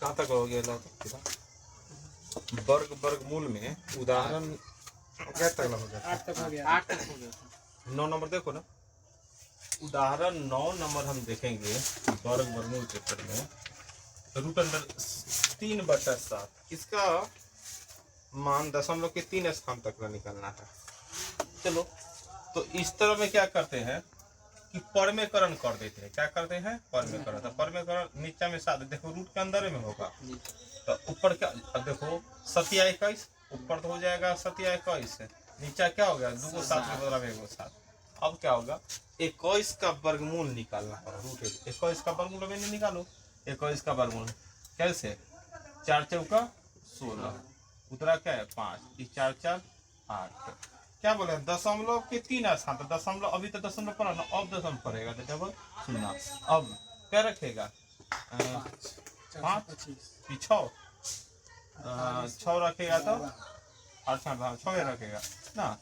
कहाँ तक हो गया? वर्ग वर्गमूल में उदाहरण क्या तक हो गया? 8 तक हो गया। 8 तक हो गया। 9 नंबर देखो ना, उदाहरण 9 नंबर हम देखेंगे वर्ग वर्गमूल चैप्टर में। रूट अंडर 3/7 इसका मान दशमलव के 3 स्थान तक का निकलना है। चलो, तो इस तरह में क्या करते हैं कि परमेकरण कर देते हैं। क्या करते हैं? परमेकरण। तो परमेकरण नीचे में 7, देखो रूट के अंदर में होगा तो ऊपर क्या, अब देखो 7/21 ऊपर तो हो जाएगा 7/21, नीचे क्या हो गया 2 को 7 के बदला में 1 को 7। अब क्या होगा 21 का वर्गमूल निकालना है। रूट 21 का वर्गमूल में नहीं निकालो, 21 का वर्गमूल कैसे? 4 चौका 16 उतरा क्या है 5, 4 4 8। क्या बोले दशमलव के 3 स्थान। तो दशमलव अभी तो दशमलव पड़ा ना, अब दशमलव पड़ेगा तो डबल 0। अब क्या रखेगा 5 6 6 रखेगा तो 8 6 रखेगा ना,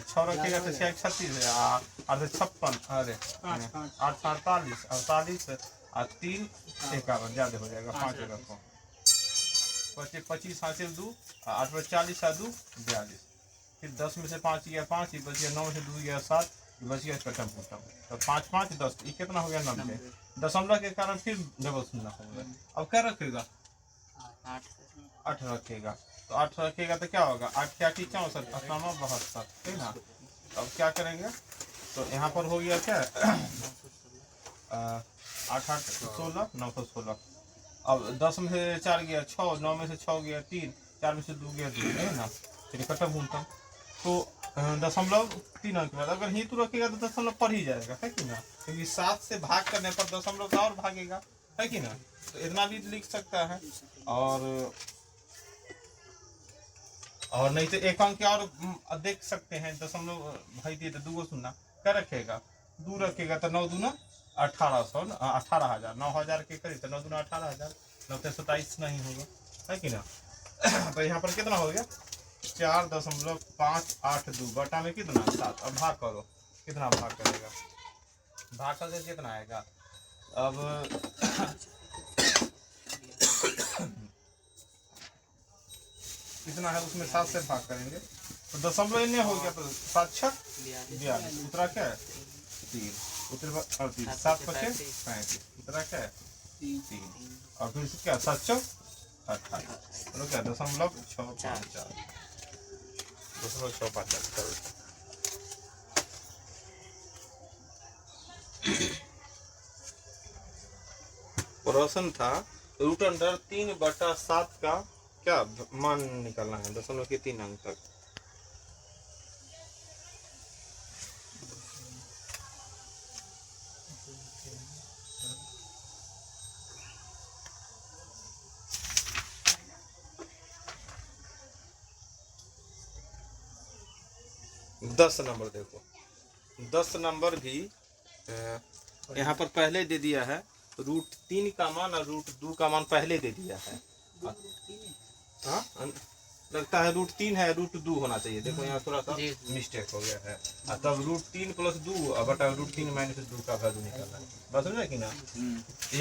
6 रखेगा तो 6 36 8 56 अरे 8 48 48 और 3 51 ज्यादा हो जाएगा। 5 रखो 25 हासिल 2 8 पर 40 और 2 42। फिर 10 में से 5 गया 5, ये बच गया 9 में से 2 गया 7, ये बच गया कटम फुटम। तो 5 5 10 ये कितना हो गया 90। दशमलव के कारण फिर डबल शून्य हो गया। अब क्या रखेगा 8 रखेगा। तो 8 रखेगा तो क्या होगा 8 के 8 64 8 72, ठीक ना। अब क्या करेंगे तो यहाँ पर हो गया क्या 8 8 16 916। अब 10 में से 4 गया 6, 9 में से 6 गया 3, 4 में से 2 गया 2, है ना। फिर इकट्ठा भूनता तो दशमलव 3 अंक बाद अगर ही तो रखेगा तो दशमलव पढ़ ही जाएगा, है कि ना। क्योंकि 7 से भाग करने पर दशमलव का और भागेगा, है कि ना। तो इतना भी लिख सकता है। और नहीं तो एक अंक और देख सकते हैं दशमलव भाई दिए तो 2 को सुनना क्या रखेगा 2 रखेगा तो 9 दूना 1800 18,000 9,000 के करीब। तो 9 दूना 18,000 9 से 27 नहीं होगा, है कि ना। तो यहाँ पर कितना हो गया 4.582 बटा में कितना 7। अब भाग करो कितना भाग करेगा, भाग करके कितना आएगा। अब कितना है उसमें 7 से भाग करेंगे तो दशमलव इन्हें हो गया। तो 7 6 42 उतरा क्या है 3 उतर 38 7 5 35 उतरा क्या है 3 और फिर क्या 7 4 28 तो क्या 0.654 0.654। प्रश्न था रूट अंडर 3/7 का क्या मान निकालना है दशमलव के 3 अंक तक। दस नंबर देखो 10 नंबर भी यहाँ पर पहले दे दिया है। रूट 3 का मान और रूट 2 का मान पहले दे दिया है। हाँ लगता है रूट 3 है रूट 2 होना चाहिए। देखो यहाँ थोड़ा सा मिस्टेक हो गया है। तब रूट 3 + 2 बटा रूट 3 - 2 का वैल्यू निकालना है। बस समझे कि ना।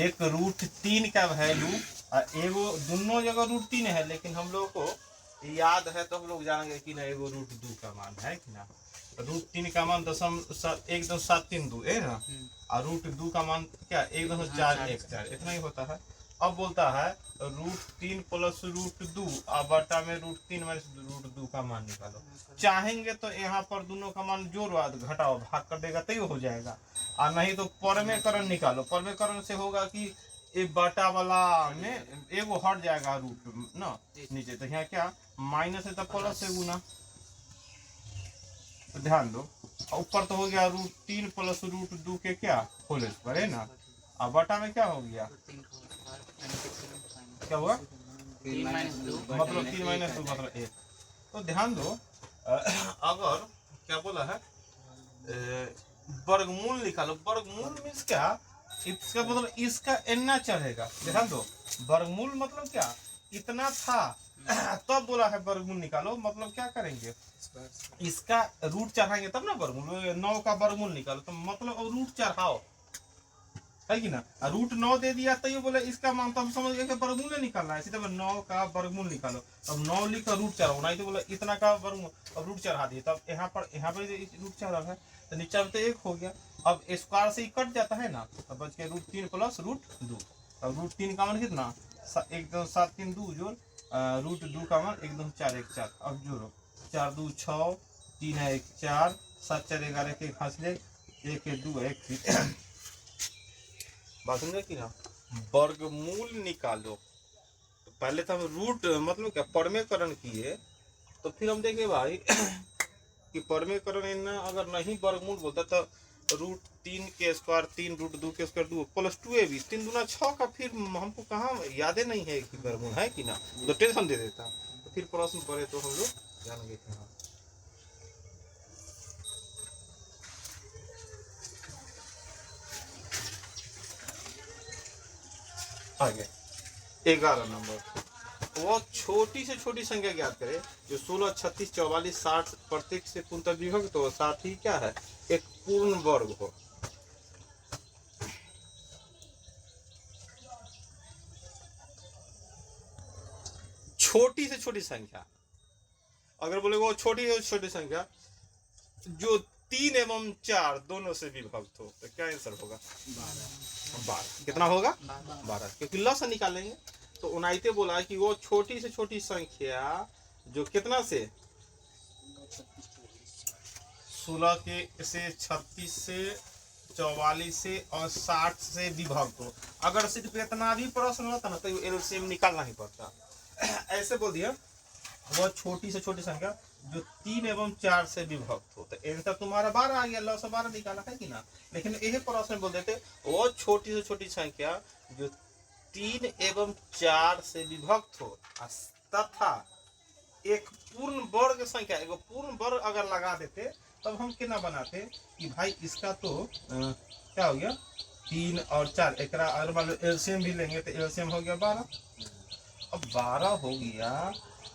एक रूट 3 का वैल्यू एगो दोनों जगह रूट 3 है, लेकिन हम लोग को याद है तो हम लोग जानेंगे कि ना एगो रूट 2 का मान है कि ना। रूट 3 का मान 1.732 है ना, और रूट 2 का मान क्या 1.414 इतना ही होता है। अब बोलता है रूट 3 + रूट 2 बटा में रूट 3 - रूट 2 का मान निकालो। चाहेंगे तो यहाँ पर दोनों का मान जोड़ो घटाओ भाग कर देगा तो हो जाएगा, और नहीं तो परमेकरण निकालो। परमेकरण से होगा कि एक बटा वाला में एगो हट जाएगा रूट ना नीचे। तो यहाँ क्या माइनस है तो प्लस से गुना। तो ध्यान दो ऊपर तो हो गया रूट 3 + रूट 2 के क्या होल स्क्वायर है ना, और बटा में क्या हो गया क्या हुआ 3 - 2 मतलब 3 - 2 मतलब 1। तो ध्यान दो अगर क्या बोला है वर्गमूल निकालो। वर्गमूल मीन्स क्या इसका मतलब इसका इतना चढ़ेगा। ध्यान दो वर्गमूल मतलब क्या इतना था तब बोला है वर्गमूल निकालो। मतलब क्या करेंगे इसका रूट चढ़ाएंगे तब ना वर्गमूल 9 का वर्गमूल निकालो। तो मतलब रूट चढ़ाओ है कि ना। रूट 9 दे दिया तो ये बोले इसका मान तो हम समझ गए कि वर्गमूल निकालना है, इसी तरह 9 का वर्गमूल निकालो। अब 9 लिख कर रूट चढ़ाओ, नहीं तो बोले इतना का वर्गमूल, अब रूट चढ़ा दिए, तब यहाँ पर रूट चढ़ा है तो नीचे तो 1 हो गया। अब स्क्वायर से ही कट जाता है ना, अब बच के रूट 3 प्लस रूट 2। अब रूट 3 का मान कितना, 1 2 7 3 2 जोड़ रूट 2 का मान 1 2 4 1 4। अब जोड़ो 4 2 6 3 1 4 7 4 11 के घास ले 1 2 1 बात समझे कि ना। वर्गमूल निकालो तो पहले तो हम रूट मतलब क्या परमेकरण किए, तो फिर हम देखें भाई कि परमेकरण इतना अगर नहीं वर्गमूल बोलता तो रूट 3 के स्क्वायर 3 रूट 2 के स्क्वायर 2 प्लस 2ab 3 दूना 6 का, फिर हमको कहाँ यादें नहीं है कि वर्गमूल है कि ना, तो टेंशन दे देता। तो फिर प्रश्न पढ़े तो हम लोग जान गए थे। हाँ आगे 11 नंबर, वो छोटी से छोटी संख्या ज्ञात करे जो 16 36 44 60 प्रत्येक से पूर्णतः विभक्त हो, साथ ही क्या है एक पूर्ण वर्ग हो। छोटी से छोटी संख्या, अगर बोले वो छोटी से छोटी संख्या जो 3 एवं 4 दोनों से विभक्त हो, तो क्या आंसर होगा, 12। कितना होगा, 12, क्योंकि लस निकालेंगे तो उनाइते बोला कि वो छोटी से छोटी संख्या जो कितना से 16 के से 36 से 44 से और 60 से विभक्त हो। अगर सिर्फ इतना भी प्रश्न होता ना तो एलसीएम निकालना ही पड़ता। ऐसे बोल दिया वह छोटी से छोटी संख्या जो 3 एवं 4 से विभक्त हो, तो आंसर तुम्हारा 12 आ गया, लॉस 12 निकाला है कि ना। लेकिन यही प्रश्न बोल देते वो छोटी से छोटी संख्या जो 3 एवं 4 से विभक्त हो तथा एक पूर्ण वर्ग संख्या, एक पूर्ण वर्ग अगर लगा देते तब हम कितना बनाते कि भाई इसका तो क्या हो गया 3 और 4, एक अगर मान लो एलसीएम भी लेंगे तो एलसीएम हो गया 12। अब 12 हो गया,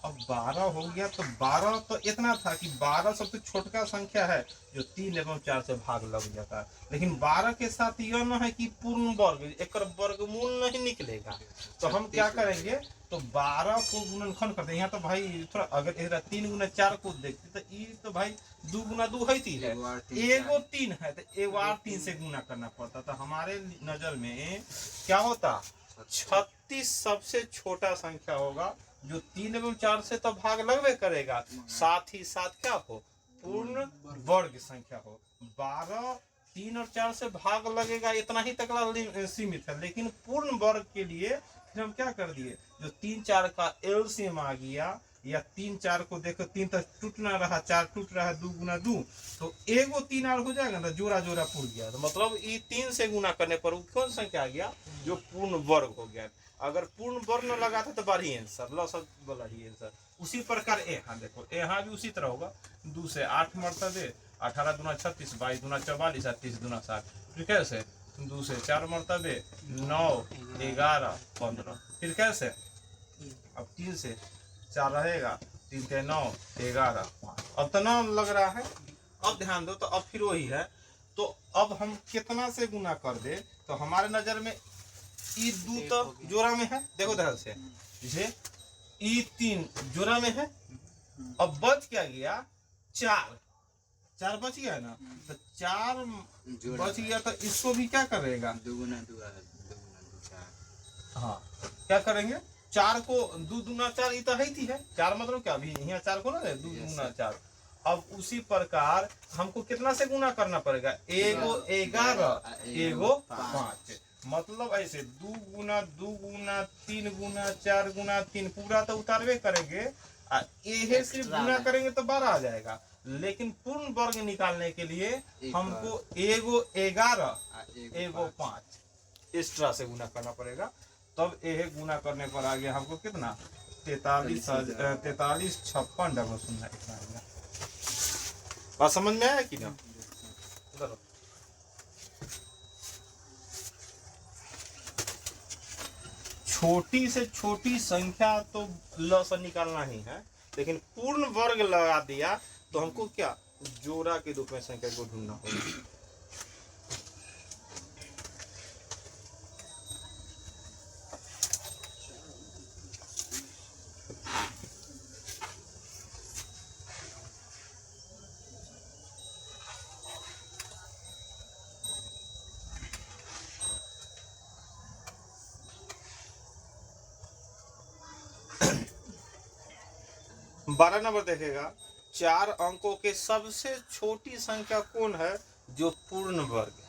अब 12 हो गया तो 12 तो इतना था कि 12 सबसे छोटा संख्या है जो 3 एवं 4 से भाग लग जाता है। लेकिन 12 के साथ यह न है कि पूर्ण वर्ग, एक वर्गमूल नहीं निकलेगा। तो हम क्या करेंगे, तो 12 को गुणनखंड करते हैं। यहाँ तो भाई थोड़ा अगर 3 गुना 4 को देखते तो ये तो भाई 2 गुना 2 है 3 है, एगो 3 है तो एक बार 3 से गुना करना पड़ता। तो हमारे नजर में क्या होता 36 सबसे छोटा संख्या होगा जो 3 एवं 4 से तो भाग लगवे करेगा, साथ ही साथ क्या हो पूर्ण वर्ग संख्या हो। 12 3 और 4 से भाग लगेगा इतना ही तक सीमित है, लेकिन पूर्ण वर्ग के लिए फिर हम क्या कर दिए जो 3 4 का एलसीएम आ गया, या 3 4 को देखो 3 तक टूट ना रहा, 4 टूट रहा, 2 गुना 2 तो एगो 3 और हो जाएगा ना, जोड़ा जोड़ा पूर गया। तो मतलब ये 3 से गुना करने पर कौन संख्या आ गया जो पूर्ण वर्ग हो गया। अगर पूर्ण वर्ग न लगा था तो बारी आंसर लॉस बोला ही आंसर। उसी प्रकार यहाँ देखो यहाँ भी उसी तरह होगा, 2 से 8 मरतबे, 18 दूना 36, 22 दूना 44, 30 दूना 60, फिर कैसे 2 से 4 मरतबे 9 11 15, फिर कैसे अब 3 से 4 रहेगा, 3 के 9 11 5। अब तो 9 लग रहा है। अब ध्यान दो तो अब फिर वही है, तो अब हम कितना से गुना कर दे तो हमारे नजर में ई 2 तो जोड़ा में है, देखो ध्यान से ये ई 3 जोड़ा में है। अब बच क्या गया 4 बच गया ना, तो 4 बच गया तो इसको भी क्या करेगा 2 गुना 2 4। हाँ क्या करेंगे 4 को 2 दूना 4 ये तो है थी है 4 मतलब क्या भी यहाँ 4 को ना 2 दूना 4। अब उसी प्रकार हमको कितना से गुना करना पड़ेगा, एगो 11 एगो 5, मतलब ऐसे 2 गुना 3 गुना 4 गुना 3 पूरा तो उतारवे करेंगे, ये सिर्फ गुना करेंगे तो 12 आ जाएगा। लेकिन पूर्ण वर्ग निकालने के लिए हमको एगो 11 एगो 5 एक्स्ट्रा से गुना करना पड़ेगा, तब यह गुना करने पर आ गया हमको कितना 43 56 डबल 0 इतना आ गया। बात समझ में आया कि ना। छोटी से छोटी संख्या तो ल से निकालना ही है, लेकिन पूर्ण वर्ग लगा दिया तो हमको क्या जोड़ा के रूप में संख्या को ढूंढना होगा। 12 नंबर देखेगा, 4 अंकों के सबसे छोटी संख्या कौन है जो पूर्ण वर्ग है।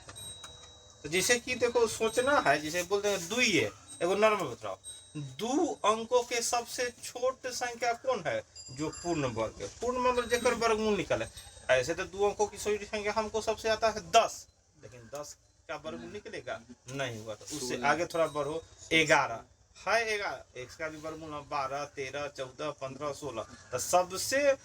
तो जैसे कि देखो सोचना है, जैसे बोलते हैं दुई है, एगो नॉर्मल बताओ, 2 अंकों के सबसे छोट संख्या कौन है जो पूर्ण वर्ग है। पूर्ण मतलब जेकर वर्गमूल निकले। ऐसे तो 2 अंकों की छोटी संख्या हमको सबसे आता है 10, लेकिन 10 का वर्गमूल निकलेगा नहीं हुआ, तो उससे आगे थोड़ा बढ़ो, 11 है, 11 x का भी वर्गमूल 12 13 14 15 16। तो सबसे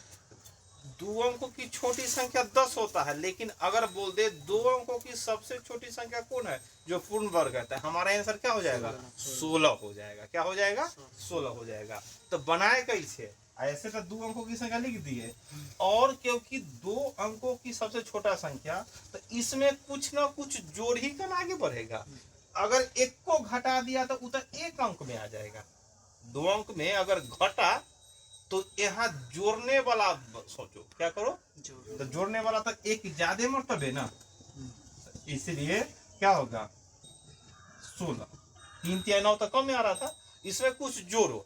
2 अंकों की छोटी संख्या 10 होता है, लेकिन अगर बोल दे 2 अंकों की सबसे छोटी संख्या कौन है जो पूर्ण वर्ग है, तो हमारा आंसर क्या हो जाएगा, 16 हो जाएगा। क्या हो जाएगा, 16 हो जाएगा। तो बनाए कैसे, ऐसे तो 2 अंकों की संख्या लिख दिए, और क्योंकि 2 अंकों की सबसे छोटा संख्या, तो इसमें कुछ ना कुछ जोड़ ही कर आगे बढ़ेगा। अगर एक को घटा दिया तो उधर 1 अंक में आ जाएगा। 2 अंक में अगर घटा तो यहाँ जोड़ने वाला सोचो, क्या करो, तो जोड़ने वाला तो एक ज्यादा मर्तबे ना, इसलिए क्या होगा 16। 3 3 9 तो कम में आ रहा था, इसमें कुछ जोड़ो,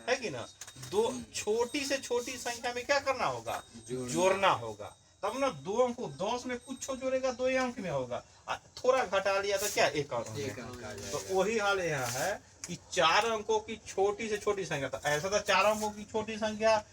है कि ना। दो छोटी से छोटी संख्या में क्या करना होगा, जोड़ना होगा, तब ना 2 अंक 10 में कुछ जोड़ेगा 2 अंक में होगा, थोड़ा घटा लिया तो क्या 1 अंक में। तो वही हाल यहाँ है कि 4 अंकों की छोटी से छोटी संख्या, तो ऐसा तो 4 अंकों की छोटी संख्या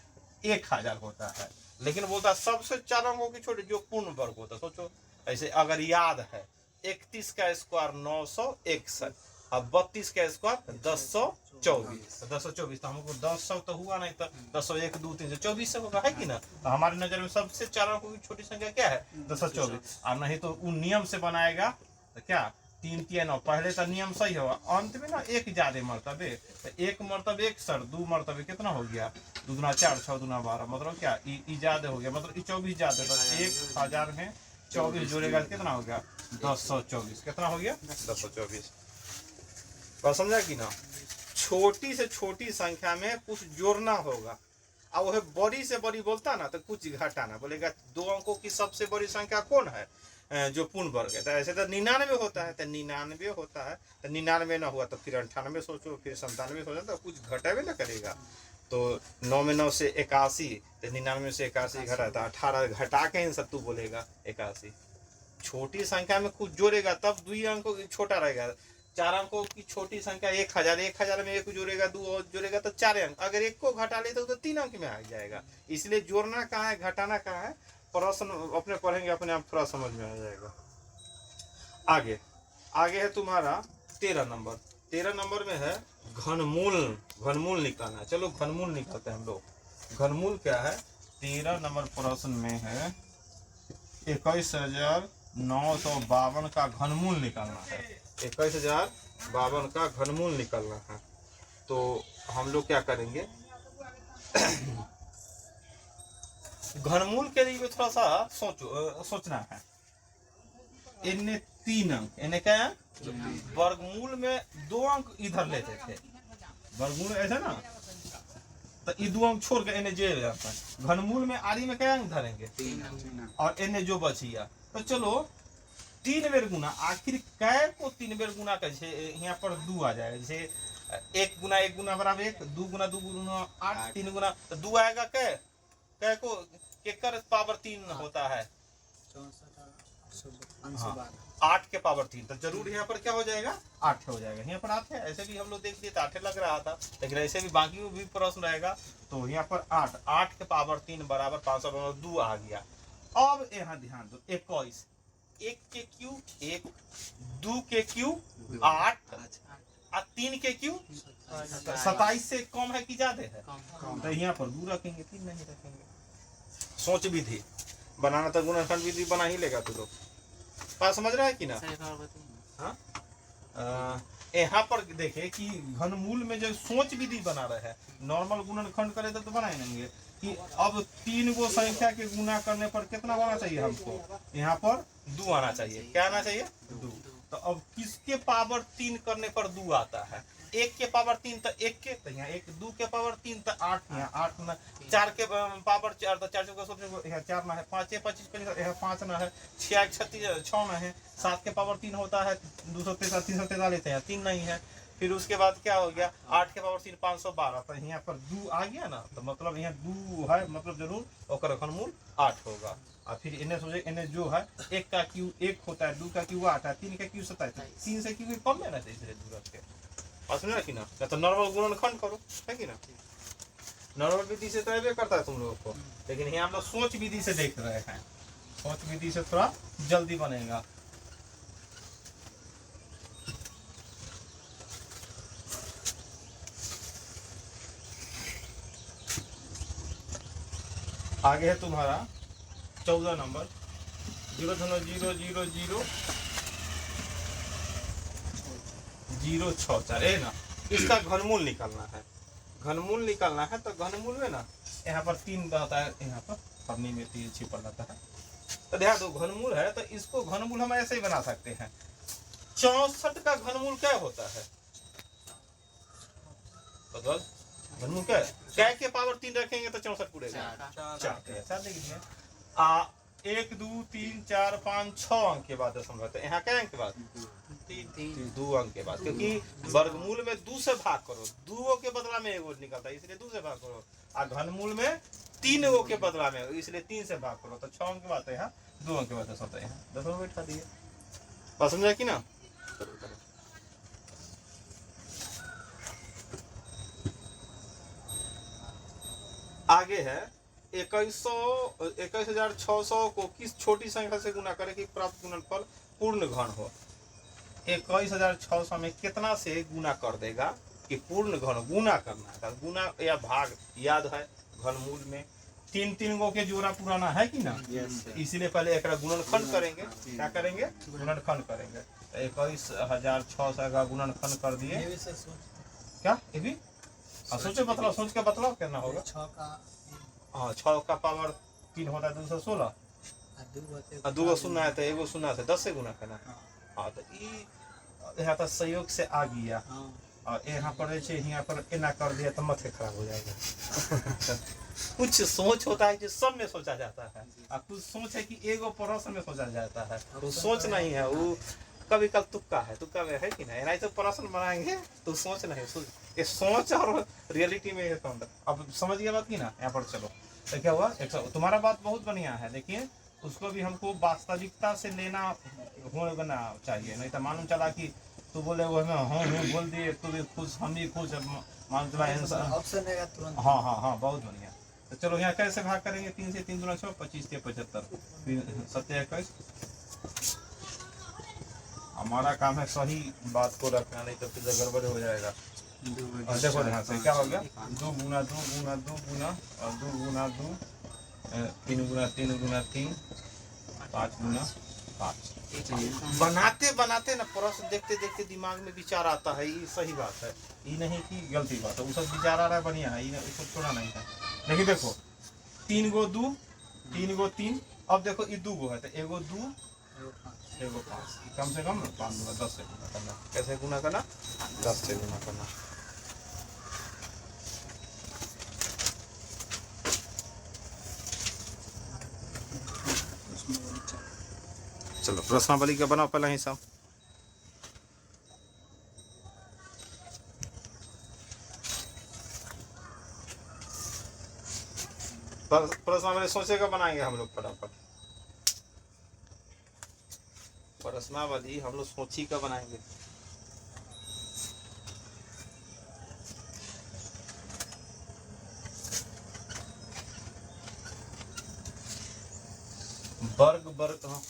1000 होता है, लेकिन बोलता सबसे 4 अंकों की छोटी जो पूर्ण वर्ग होता है। सोचो ऐसे अगर याद है, 31 का स्क्वायर 961, अब 32 का स्क्वायर 1024, 1024, तो हमको 10 तो हुआ नहीं, तो 1001 2 3 24 से होगा, है कि ना। तो हमारी नजर में सबसे 4 अंकों की छोटी संख्या क्या है, 1024। और नहीं तो उन नियम से बनाएगा, तो क्या 3 3 9, पहले तो नियम सही होगा, अंत में ना एक ज्यादा मर्तबे, तो 1 मर्तबे 1 सर 2 मर्तबे कितना हो गया, 2 दूना 4 6 दूना 12, मतलब क्या ज्यादा हो गया, मतलब 24 ज्यादा, तो 1000 में 24 जोड़ेगा कितना हो गया, 1024। कितना हो गया, 1024। बात समझा कि ना। छोटी से छोटी संख्या में कुछ जोड़ना होगा, अब वह बड़ी से बड़ी बोलता ना तो कुछ घटाना, बोलेगा 2 अंकों की सबसे बड़ी संख्या कौन है जो पूर्ण वर्ग है, तो ऐसे तो 99 होता है, तो 99 होता है, तो 99 ना हुआ तो फिर 98 सोचो, फिर 97 सोचो, तो कुछ घटेबे ना करेगा। तो 9 में 9 से 81, तो 99 से 81 घटा, तो 18 घटा के आंसर तू बोलेगा 81। छोटी संख्या में कुछ जोड़ेगा तब 2 अंकों की छोटा रहेगा। 4 अंकों की छोटी संख्या 1000, 1000 में 1 जोड़ेगा 2 और जोड़ेगा तो 4 अंक, अगर 1 को घटा ले तो 3 अंक में आ जाएगा। इसलिए जोड़ना कहाँ है, घटाना कहाँ है, प्रश्न अपने पढ़ेंगे अपने आप थोड़ा समझ में आ जाएगा। आगे आगे है तुम्हारा 13 नंबर। 13 नंबर में है घनमूल। घनमूल निकालना, चलो घनमूल निकालते हैं हम लोग। घनमूल क्या है, 13 नंबर प्रश्न में है 21,952 का घनमूल निकालना है। 21,052 का घनमूल निकालना है। तो हम लोग क्या करेंगे, घनमूल के लिए थोड़ा सा सोचना है। इनने 3 अंक, इन्हें क्या है, वर्गमूल में 2 अंक इधर लेते थे, वर्गमूल ऐसा ना, तो ये 2 अंक छोड़ के इन्हें जे जाता है। घनमूल में आरी में क्या अंक धरेंगे, और इन्हें जो बचिया, तो चलो 3 बेर गुना, आखिर कै को 3 बेर गुना कर, यहाँ पर 2 आ जाएगा, जैसे 1 गुना 1 गुना बराबर 1, 2 गुना 2 गुना 8, 3 गुना तो 2 आएगा। कै कै को केकर पावर 3 होता है, 8 के पावर 3, तो जरूर यहाँ पर क्या हो जाएगा, 8 हो जाएगा। यहाँ पर 8 है, ऐसे भी हम लोग देख लिए तो 8 लग रहा था, लेकिन ऐसे भी बाकी भी प्रश्न रहेगा। तो यहाँ पर 8 के पावर 3 बराबर 502 आ गया। अब यहाँ ध्यान दो, 21, 1 के क्यूब 1, 2 के क्यूब 8, और 3 के क्यूब 27 से कम है कि ज्यादा है, तो यहाँ पर 2 रखेंगे, 3 नहीं रखेंगे। सोच विधि बनाना तो गुणनखंड विधि बना ही लेगा तू लोग, बात समझ रहा है कि ना। हाँ, यहाँ पर देखे कि घनमूल में जो सोच विधि बना रहे हैं, नॉर्मल गुणनखंड करे तो बनाए नहीं कि अब 3 गो संख्या के गुना करने पर कितना आना चाहिए हमको, यहाँ पर 2 आना चाहिए। क्या आना चाहिए, 2। तो अब किसके पावर 3 करने पर 2 आता है, 1 के पावर 3 तो 1 के, तो यहाँ 1, 2 के पावर 3 तो 8, यहाँ 8 ना, 4 के पावर 4 तो 4 यहाँ 4 ना है, 5 25 यहाँ 5 ना है, 6 36 6 ना है, 7 के पावर 3 होता है 243 343, यहाँ 3 नहीं है, फिर उसके बाद क्या हो गया 8 के पावर 3 512, तो यहाँ पर 2 आ गया ना, तो मतलब यहाँ 2 है, मतलब जरूर ओकर घनमूल 8 होगा। और फिर इन्हें सोचे इन्हें जो है 1 का क्यूब 1 होता है, 2 का क्यूब 8 है, 3 का क्यूब 27, 3 से क्यूब कम लेना चाहिए इसलिए दूर रख के, और समझा कि ना, तो नॉर्मल गुणनखंड करो, है कि ना। नॉर्मल विधि से तो ऐसे करता है तुम लोगों को, लेकिन यहाँ हम लोग सोच विधि से देख रहे हैं, सोच विधि से थोड़ा जल्दी बनेगा। आगे है तुम्हारा 14 नंबर 0.000064 है ना, इसका घनमूल निकालना है। घनमूल निकालना है तो घनमूल में ना यहाँ पर 3 रहता है, यहाँ पर पन्नी में 3 छिपा रहता है, तो ध्यान दो घनमूल है, तो इसको घनमूल हम ऐसे ही बना सकते हैं। 64 का घनमूल क्या होता है, बदल घनमूल क्या के पावर 3 रखेंगे तो 64 पूरेगा, 4 देखिए 1 2 3 4 5 6 अंक के बाद दशमलव, तो यहाँ क्या अंक के बाद 2 अंक के बाद, क्योंकि वर्गमूल में 2 से भाग करो, 2 के बदला में 1 निकलता है, इसलिए 2 से भाग करो, और घनमूल में 3 के बदला में, इसलिए 3 से भाग करो, तो 6 अंक के बाद है यहाँ 2 अंक के बाद दशमलव, यहाँ दशमलव बैठा दिए, बात समझा कि ना। आगे है 21,600 को किस छोटी संख्या से गुना करें कि प्राप्त गुणनफल पूर्ण घन हो। 21,600 में कितना से गुना कर देगा कि पूर्ण घन, गुना करना है, गुना या भाग याद है, घनमूल में 3 गो के जोड़ा पुराना है कि ना, इसलिए पहले एक गुणनखंड करेंगे, क्या करेंगे गुणनखंड करेंगे, तो 21,600 का गुणनखंड कर दिए, क्या ये भी सोचे बतलाओ, सोच के बतलाओ करना होगा। 6 का पावर 3 होता है 216, 2 शून्य है तो 1 शून्य है 10 से गुना करना। हाँ तो यहाँ पर संयोग से आ गया, और यहाँ पर यहाँ पर एना कर दिया तो मथे खराब हो जाएगा। कुछ सोच होता है जो सब में सोचा जाता है, और कुछ सोच है कि एगो प्रश्न में सोचा जाता है, तो सोच नहीं है वो कभी कल तुक्का है, तुक्का में है कि नहीं, नहीं तो प्रश्न बनाएंगे तो सोच नहीं, ये सोच और रियलिटी में एक अंतर। अब समझ गया बात की ना। यहाँ पर चलो तो क्या हुआ, तुम्हारा बात बहुत बढ़िया है, देखिए उसको भी हमको वास्तविकता से लेना होना चाहिए, नहीं तो मालूम चला कि तू बोले वो हमें हाँ बोल दिए, तू भी खुश हम भी खुश, मालूम चला ऑप्शन है तुरंत। हाँ हाँ हाँ बहुत बढ़िया। तो चलो यहाँ कैसे भाग करेंगे, 3 से 3 दूना 6, 25 से 75, 7 21। हमारा काम है सही बात को रखना, नहीं तो फिर गड़बड़ हो जाएगा। देखो ध्यान से क्या हो गया, 2 गुना 2 गुना 2 गुना और 2 गुना 2, 3 गुना 3 गुना 3, 5 गुना 5। बनाते बनाते ना प्रश्न देखते देखते दिमाग में विचार आता है, ये सही बात है, ये नहीं कि गलती बात है, वो सब विचार आ रहा है बढ़िया है, ये सब छोड़ा नहीं है। लेकिन देखो 3 गो 2 3 गो 3, अब देखो ये 2 गो है तो 1 गो 2 1 गो 5, कम से कम 5 गुना 10 से गुना करना। कैसे गुना करना, 10 से गुना करना। चलो प्रश्नावली का बनाओ पहला हिसाब। प्रश्नावली सोचेगा बनाएंगे हम लोग फटाफट, प्रश्नावली हम लोग सोची का बनाएंगे।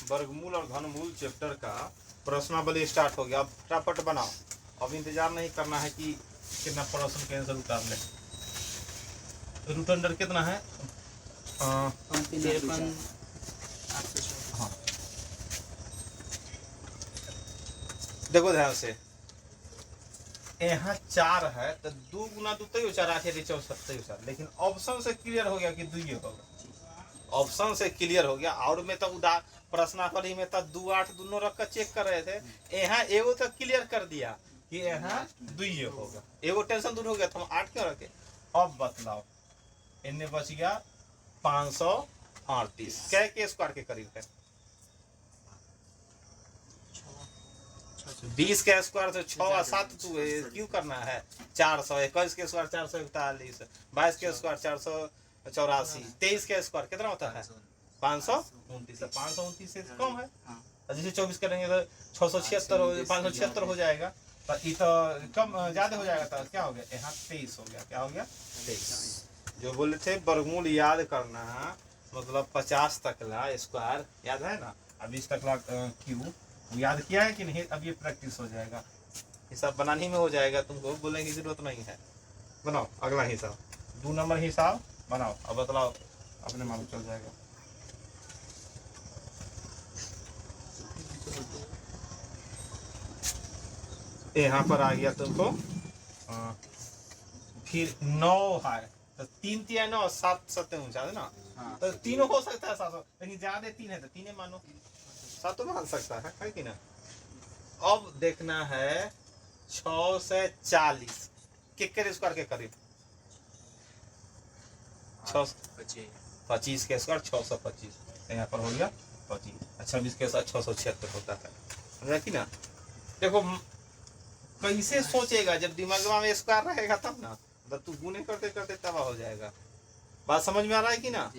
वर्गमूल और घनमूल चैप्टर का प्रश्नावली स्टार्ट हो गया। अब फटाफट बनाओ, अब इंतजार नहीं करना है कि कितना प्रश्न के आंसर उतार ले। रूट अंडर कितना है, 53। हाँ देखो ध्यान से, यहाँ 4 है तो 2 गुना 2 तय 4 8 64, लेकिन ऑप्शन से क्लियर हो गया कि 2 ही होगा, ऑप्शन से क्लियर हो गया। और में तो प्रश्नावली में तो 2 8 दोनों रख कर चेक कर रहे थे, यहाँ एगो तो क्लियर कर दिया कि यहाँ 2 ही होगा, एगो टेंशन दूर हो गया, तो हम 8 क्यों रखे। अब बतलाओ इनमें बच गया 538, क्या के स्क्वायर के करीब है, 20 के स्क्वायर से 6 और 7 तू क्यों करना है 400, 21 के स्क्वायर 441, 22 के स्क्वायर 484, 23 के स्क्वायर कितना होता है 529, 529 से कम है। और जैसे 24 करेंगे तो 676 576 हो जाएगा, तो ये तो कम ज्यादा हो जाएगा, तो क्या हो गया यहाँ 23 हो गया, क्या हो गया 23। जो बोले थे वर्गमूल याद करना मतलब 50 तक ला स्क्वायर याद है ना, अब 20 तक ला क्यू याद किया है कि नहीं, अब ये प्रैक्टिस हो जाएगा, हिसाब बनाने में हो जाएगा, तुमको बोलने की जरूरत नहीं है। बनाओ अगला हिसाब, 2 नंबर हिसाब बनाओ, अब बतलाओ अपने मालूम चल जाएगा। यहाँ पर आ गया तुमको फिर 9 है, तो 3 3 9 7 7 49 है ना, तो तीनों हो सकता है 700, लेकिन ज्यादा 3 है तो 3 मानो, 7 मान सकता है कि ना। अब देखना है 6 से 40 के स्क्वायर के करीब, 25 के स्क्वायर 625, यहाँ पर हो गया 25, 26 के साथ 676 होता है, समझा कि ना। देखो कैसे सोचेगा, जब दिमाग में स्क्वायर रहेगा तब ना, तो तू गुने करते करते तबाह हो जाएगा। बात समझ में आ रहा है कि ना।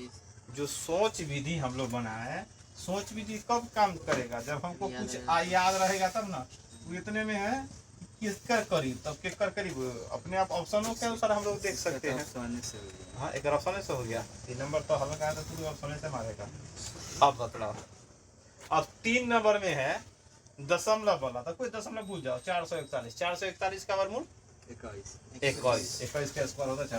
जो सोच विधि हम लोग बनाए, सोच विधि कब काम करेगा, जब हमको कुछ याद रहेगा तब ना। इतने में है किसकर करीब, तब किसकर करीब अपने आप ऑप्शनों के अनुसार हम लोग देख सकते हैं। हाँ एक ऑप्शन से हो गया, 3 नंबर तो हल का है, तो तू ऑप्शन से मारेगा। अब बतलाओ, अब 3 नंबर में है दशमलव वाला, तो कोई दशमलव भूल जाओ, 441, 441 का वर्गमूल 21 का स्क्वायर होता है।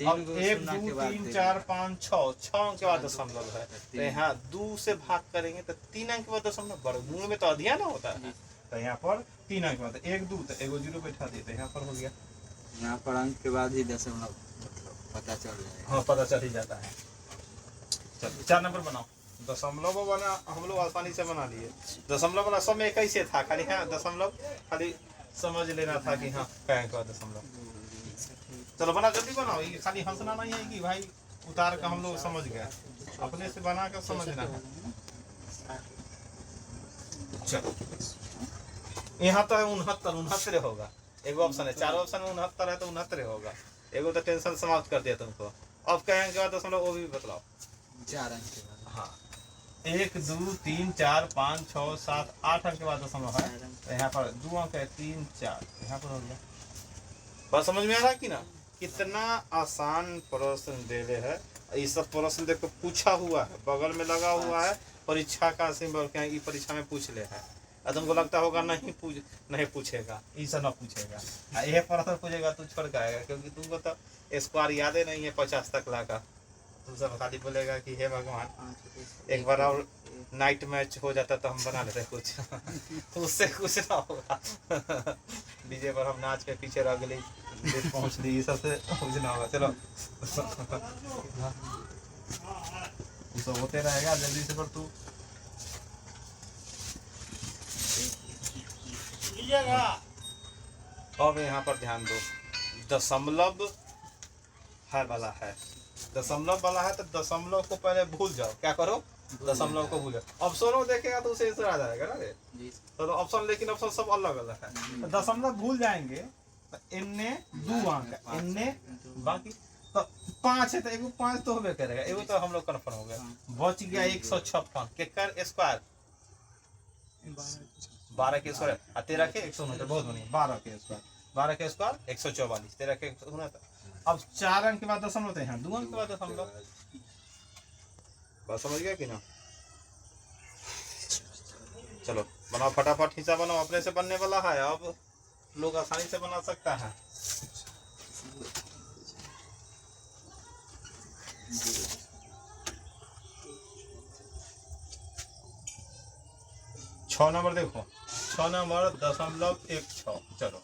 अब 1 2 3 4 5 6 अंक के बाद दशमलव है, तो यहाँ 2 से भाग करेंगे तो 3 अंक के बाद दशमलव, वर्गमूल में तो अधिया ना होता है, तो यहाँ पर 3 अंक के बाद 1 2 तो एगो 0 बैठा दिए, तो यहाँ पर हो गया, यहाँ पर अंक के बाद ही दशमलव पता चल जाएगा। हाँ पता चल ही जाता है। चलो 4 नंबर बनाओ, दशमलव बना हम लोग आसानी से बना लिए, दशमलव वाला सब में 21 से था, खाली हाँ दशमलव खाली समझ लेना था कि हाँ क्या का दशमलव। चलो बना जल्दी बनाओ, ये खाली हंसना नहीं है कि भाई उतार का हम लोग समझ गए, अपने से बना कर समझना है। चलो यहाँ तो है 69 होगा, एगो ऑप्शन है, 4 ऑप्शन में 69 है तो 69 होगा, एगो तो टेंशन समाप्त कर दिया तुमको। अब कहेंगे के बाद दशमलव वो भी बतलाओ, 4 अंक के बाद, हाँ 1 2 3 4 5 6 7 8 अंक के बाद दशमलव है, तो यहाँ पर 2 अंक है 3 4, यहाँ पर हो गया। बात समझ में आ रहा है कि ना, कितना आसान प्रश्न दे रहे हैं। ये सब प्रश्न देखो पूछा हुआ है, बगल में लगा हुआ है, परीक्षा का सिंबल क्या है, परीक्षा में पूछ ले है, तुमको लगता होगा नहीं पूछेगा, ऐसा ना पूछेगा, यह प्रश्न पूछेगा तो छोड़ जाएगा, क्योंकि तुमको तो स्क्वायर याद ही नहीं है 50 तक ला का, तुम सब खाली बोलेगा कि हे भगवान एक बार और नाइट मैच हो जाता तो हम बना लेते कुछ उससे कुछ ना होगा डीजे पर हम नाच के पीछे रह गए पहुंच ली, सबसे कुछ ना होगा। चलो सब होते रहेगा, जल्दी से पर तू अब यहाँ पर ध्यान दो, दशमलव है वाला है, दशमलव वाला है, तो दशमलव को पहले भूल जाओ, क्या करो दशमलव को भूल जाओ। ऑप्शन देखेगा तो उसे आ जाएगा ना रे, तो ऑप्शन, लेकिन ऑप्शन सब अलग अलग है, तो दशमलव भूल जाएंगे तो इनने 2 अंक है, इनने बाकी तो 5 है, तो एगो 5 तो होबे करेगा, एगो तो हम लोग कन्फर्म हो गया, बच गया 156 के स्क्वायर, 12 के स्क्वायर 13 के 169, बहुत बढ़िया, 12 के स्क्वायर 144, 13 के 169। अब 4 अंक के बाद दशमलव, तो यहाँ 2 अंक के बाद दशमलव, बात समझ गया कि ना। चलो बनाओ फटाफट हिसाब बनाओ, अपने से बनने वाला है, अब लोग आसानी से बना सकता है। छह नंबर देखो, 6 नंबर 0.16, चलो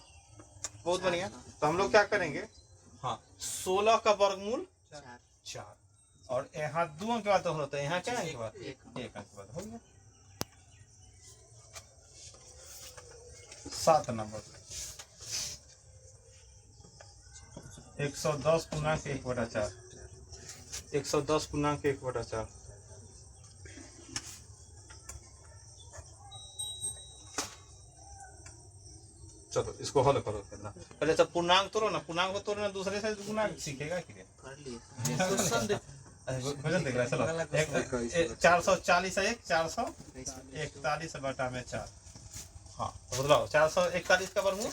बहुत बढ़िया। तो हम लोग क्या करेंगे, हाँ 16 का वर्गमूल 4, और यहाँ 2 अंक के बाद होता है, यहाँ क्या अंक के बाद 1 अंक के बाद हो गया। 7 नंबर 110 पूर्णांक 1/4, 110 पूर्णांक 1/4, चलो इसको हल करो कितना पहले सब पूर्णांक तोड़ो ना, पूर्णांक को तोड़ना दूसरे से गुना सीखेगा कि कर लिए भजन देख रहा है। चलो 440 है 441 बटा में 4। हाँ तो बदलाओ 441 का वर्गमूल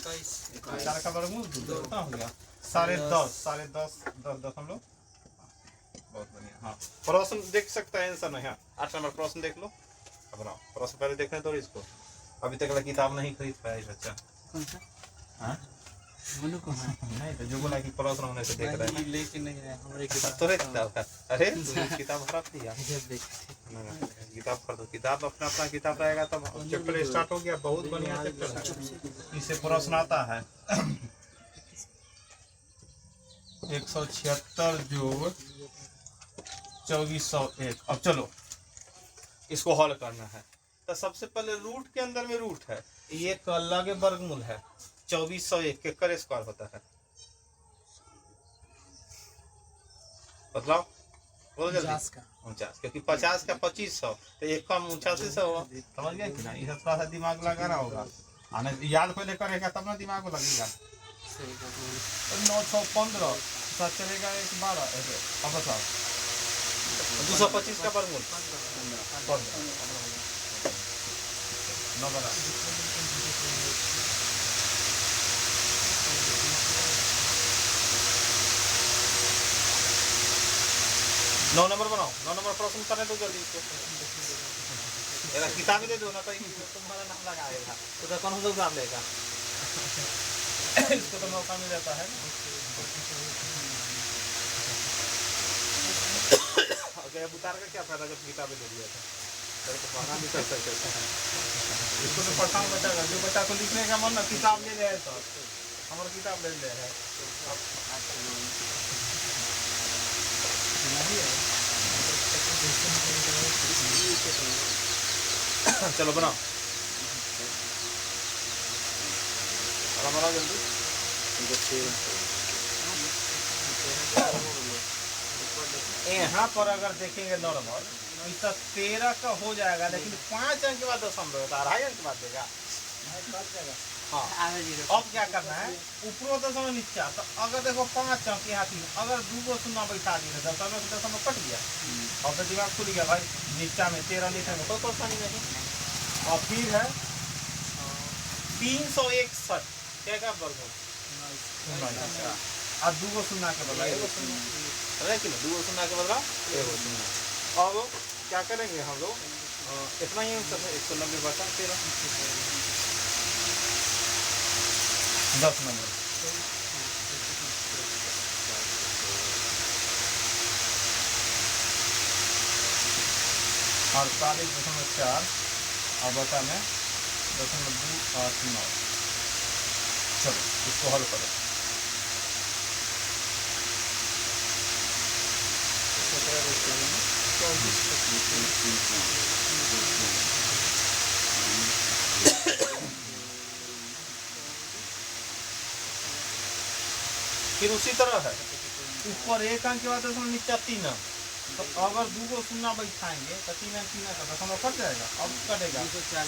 4 का वर्गमूल 2 कितना हो गया 10.5 10.10 बहुत बढ़िया। हाँ प्रश्न देख सकता है आंसर नहीं। 8 नंबर प्रश्न देख लो। अब बनाओ प्रश्न पहले देखने दो इसको। अभी तक किताब नहीं खरीद पाया ये बच्चा। कौन सा हाँ मनु को है नहीं तो जो बोला कि प्रश्न होने से देख रहे हैं लेके नहीं है हमारे किताब तो किताब का अरे किताब खराब दिया जब देख किताब खरीदो। किताब अपना अपना किताब रहेगा तब चैप्टर स्टार्ट हो गया। बहुत बढ़िया चैप्टर है। इससे प्रश्न आता है 176 जोड़ 2401। अब चलो इसको हल करना है। तो सबसे पहले रूट के अंदर में रूट है, ये अलग वर्गमूल है। 2401 के कर स्क्वायर होता है। बदलाओ बोलो जल्दी। 49 क्योंकि 50 का 2500 तो एक कम 8900 होगा। समझ गया कि ना? इसे थोड़ा सा दिमाग लगाना होगा। आने याद पहले करेगा तब ना दिमाग को लगेगा। 9 6 15 साथ चलेगा 1 12 ऐसे। अब बताओ 225 का वर्गमूल 9 बना 9 नंबर बनाओ। 9 नंबर प्रश्न करने दो जल्दी इसको। मेरा किताब ही दे दो ना तो तुम्हारा नाम लगाएगा तो कौन सा एग्जाम लेगा। इसको तो मौका मिल जाता है। अगर उतार का क्या फायदा जब किताबें दे दिया था तो पढ़ना भी कर सकते हैं। इसको तो पढ़ाऊँ बच्चा का जो बच्चा को लिखने का मन ना किताब ले जाए तो हमारे किताब ले ले है। चलो बनाओ जल्दी। यहाँ पर अगर देखेंगे नॉर्मल इसका 13 का हो जाएगा, लेकिन 5 अंक के बाद दशमलव होता है, 2.5 अंक के बाद देगा। हाँ अब क्या करना है ऊपरों दशमलव नीचा। तो अगर देखो 5 अंक यहाँ 3 अगर 2 शून्य बैठा दिए दशमलव कट गया। और तो दिमाग खुल गया भाई नीचा में 13 लिखने में कोई परेशानी नहीं। और फिर है 361 क्या क्या वर्गमूल और 2 शून्य के बदला 1 शून्य है कि 2 शून्य के बदला 1 शून्य। अब क्या करेंगे हम लोग इतना ही 190 बचा 13 10 नंबर। और 40.4 और बचा में 0.289। चलो इसको हल करो। फिर उसी तरह है ऊपर 1 अंक के बाद दशमलव नीचा 3 अंक। तो अगर 2 शून्य बैठाएंगे तो 3 अंक 3 का दशमलव कट जाएगा। अब कटेगा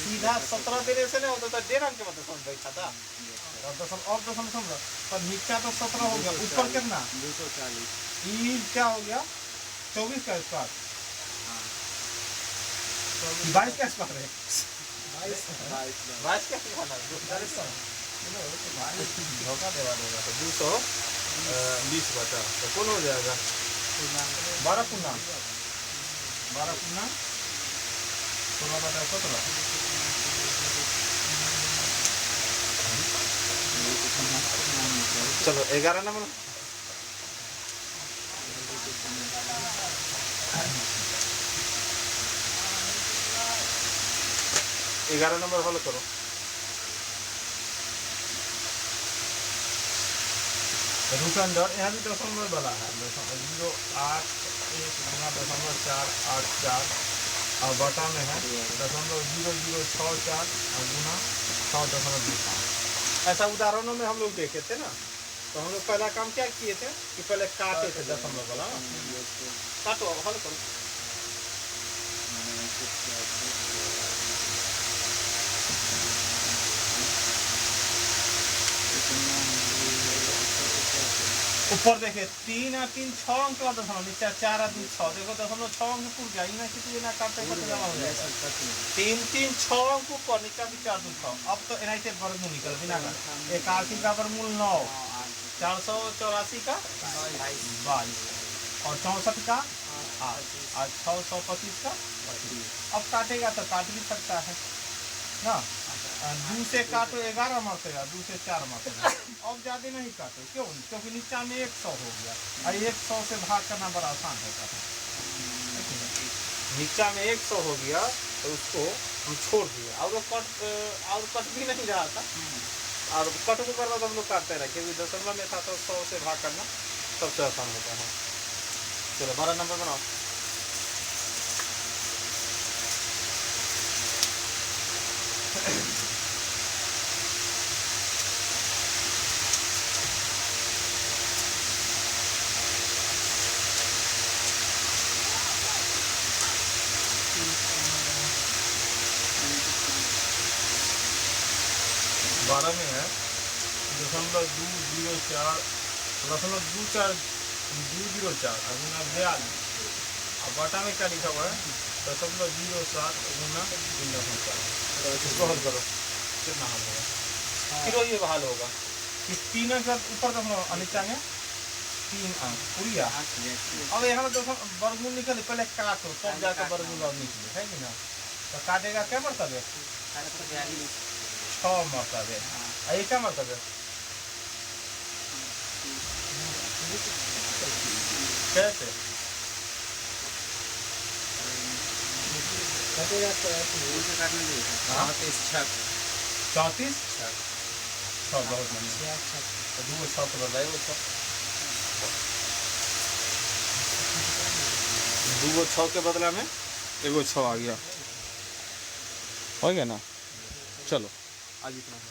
सीधा 17 देने से नहीं होता था 1.5 अंक के बाद दशमलव बैठा था। अब दशमलव पर नीचा तो 17 हो गया। ऊपर कितना 240 क्या हो गया 24 का स्क्वायर 22 का स्क्वायर है 22 का स्क्वायर धोखा देवा देगा। तो 220 बचा तो कौन हो जाएगा 12 पूर्णांक 16 बटा 17। चलो 11 नंबर 11 नंबर हल करो। रूट अंडर यहाँ भी दशमलव वाला है 0.81 और बटा में है 0.0064 और गुना 100.25। ऐसा उदाहरणों में हम लोग देखे थे ना। तो हम लोग पहला काम क्या किए थे कि पहले काटे थे दशमलव वाला। काटो हल करो। ऊपर देखिए 3 और 3 6 अंक का दशमलव, नीचे 4 और 2 6, देखो दशमलव 6 अंक पूर गया, इना कितने ना काटते काटते जमा हो जाएगा। 3 3 6 अंक ऊपर, नीचे भी 4 2 6। अब तो एनआई से वर्गमूल निकल बिना का 81 का वर्गमूल 9, 484 का 22 और 64 का 8 और 625 का 32। अब काटेगा तो काट भी सकता है ना। 2 से काटो 11 मरतेगा, 2 से 4 मरतेगा। अब ज्यादा नहीं काटो, क्यों? क्योंकि नीचा में 100 हो गया और 100 से भाग करना बड़ा आसान होता है। नीचा में 100 हो गया तो उसको हम छोड़ दिए, और कट भी नहीं रहा था, और कट को करना तो हम लोग काटते रहे, क्योंकि दशमलव में था तो 100 से भाग करना सबसे आसान होता है। चलो 12 नंबर बनाओ। बारह में है 0.204 0.204 गुना 42, और बटा में क्या लिखा हुआ है 0.07 गुना 3.4। इसको हल करो कितना हल होगा, फिर ये हल होगा कि 3 अंक ऊपर दशमलव नीचा में 3 अंक पूरिया। अब यहाँ तो वर्गमूल निकले, पहले काटो तब जाकर वर्गमूल और निकले, है कि ना। तो काटेगा क्या मरतबे 6 मरतबे, ये क्या मतलब है कैसे कटेगा तो ऐसे से काटने दे। 34 6 बहुत बढ़िया, 2 6 को बताइए, वो 2 6 के बदला में 1 6 आ गया, हो गया ना। चलो आज इतना है,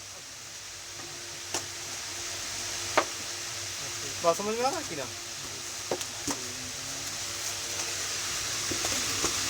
बात समझ में आ रहा है कि ना।